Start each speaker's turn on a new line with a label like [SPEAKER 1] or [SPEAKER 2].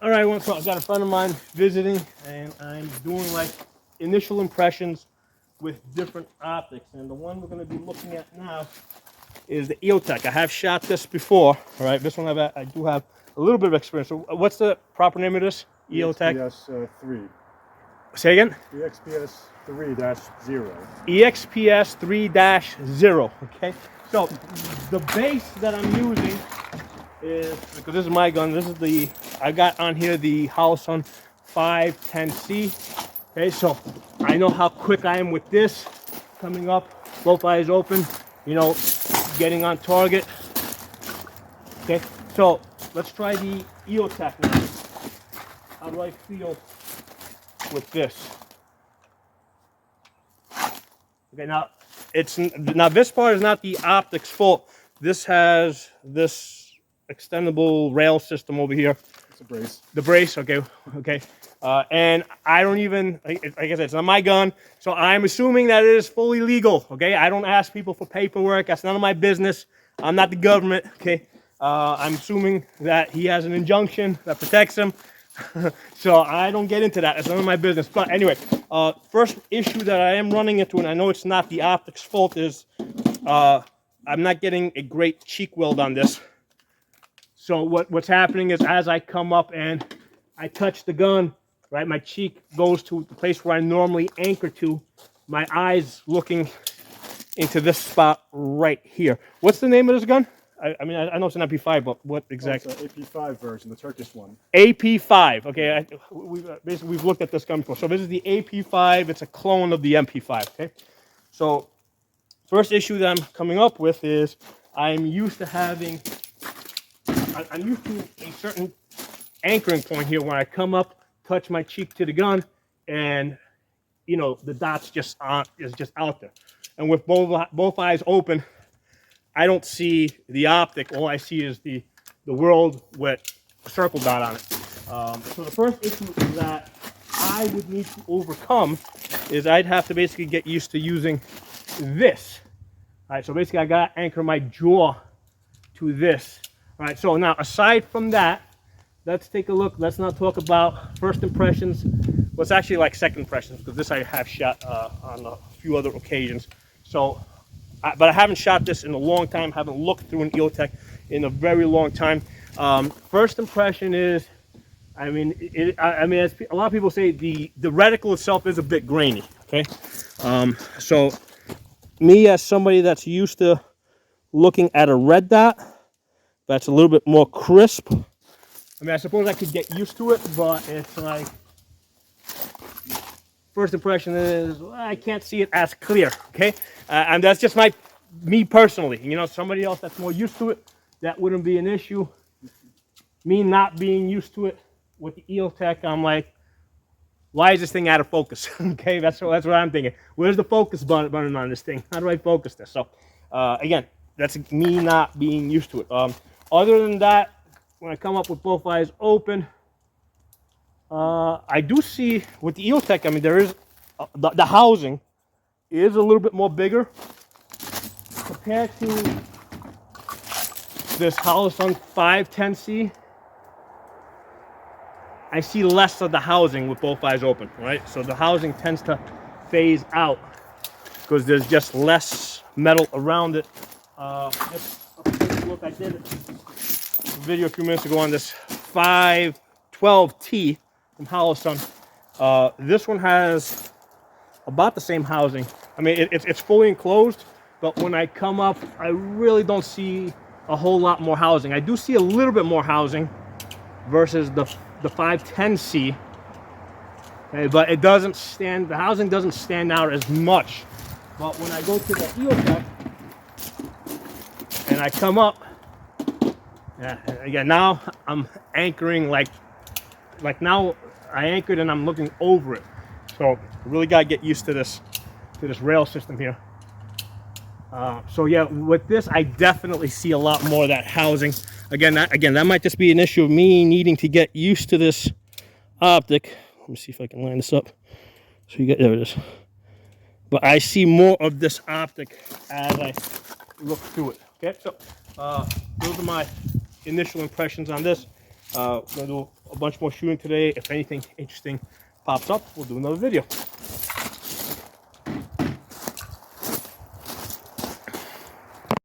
[SPEAKER 1] All right, so I've got a friend of mine visiting, and I'm doing like initial impressions with different optics. And the one we're going to be looking at now is the EOTech. I have shot this before. All right, this one I do have a little bit of experience. So what's the proper name of this? EOTech?
[SPEAKER 2] EXPS 3.
[SPEAKER 1] Say again?
[SPEAKER 2] EXPS 3-0.
[SPEAKER 1] EXPS 3-0. Okay, so the base that I'm using is, because this is my gun, this is the, I got on here the Holosun 510C. Okay, so I know how quick I am with this, coming up, both eyes open, you know, getting on target. Okay, so let's try the EOTech now. How do I feel with this? Okay, now this part is not the optics fault. This has this extendable rail system over here.
[SPEAKER 2] It's a brace.
[SPEAKER 1] The brace, okay. And I don't even, like I said, it's not my gun, so I'm assuming that it is fully legal, okay? I don't ask people for paperwork. That's none of my business. I'm not the government, okay? I'm assuming that he has an injunction that protects him. So I don't get into that. It's none of my business. But anyway, first issue that I am running into, and I know it's not the optics fault, is I'm not getting a great cheek weld on this. So what's happening is as I come up and I touch the gun, right, my cheek goes to the place where I normally anchor to. My eyes looking into this spot right here. What's the name of this gun? I mean, I know it's an MP5, but what exactly?
[SPEAKER 2] Oh, it's an AP5 version, the Turkish one.
[SPEAKER 1] AP5. Okay, basically we've looked at this gun before. So this is the AP5. It's a clone of the MP5. Okay, so first issue that I'm coming up with is I'm used to having, I'm used to a certain anchoring point here when I come up, touch my cheek to the gun, and you know the dot's just is just out there. And with both eyes open, I don't see the optic. All I see is the world with a circle dot on it. So the first issue that I would need to overcome is I'd have to basically get used to using this. All right, so basically I got to anchor my jaw to this. All right, so now aside from that, let's take a look. Let's not talk about first impressions. Well, it's actually like second impressions, because this I have shot on a few other occasions. So, but I haven't shot this in a long time. Haven't looked through an EOTech in a very long time. First impression is, I mean, as a lot of people say, the reticle itself is a bit grainy. Okay, so me as somebody that's used to looking at a red dot that's a little bit more crisp. I mean, I suppose I could get used to it, but it's like, first impression is, well, I can't see it as clear, okay? And that's just me personally. You know, somebody else that's more used to it, that wouldn't be an issue. Me not being used to it with the EOTech, I'm like, why is this thing out of focus? Okay, that's what I'm thinking. Where's the focus button on this thing? How do I focus this? So, again, that's me not being used to it. Other than that, when I come up with both eyes open, I do see with the EOTech, I mean, there is the housing is a little bit more bigger compared to this Holosun 510C. I see less of the housing with both eyes open, right? So the housing tends to phase out because there's just less metal around it. Just look, I did a video a few minutes ago on this 512T from Holosun. This one has about the same housing. I mean, it's fully enclosed, but when I come up, I really don't see a whole lot more housing. I do see a little bit more housing versus the 510C. Okay, but it doesn't stand, the housing doesn't stand out as much. But when I go to the EOTech and I come up, yeah, again, now I'm anchoring like now I anchored and I'm looking over it. So I really got to get used to this rail system here. So yeah, with this, I definitely see a lot more of that housing. Again, that might just be an issue of me needing to get used to this optic. Let me see if I can line this up. So you get, there it is. But I see more of this optic as I look through it. Okay, so those are my initial impressions on this. We're going to do a bunch more shooting today. If anything interesting pops up, we'll do another video.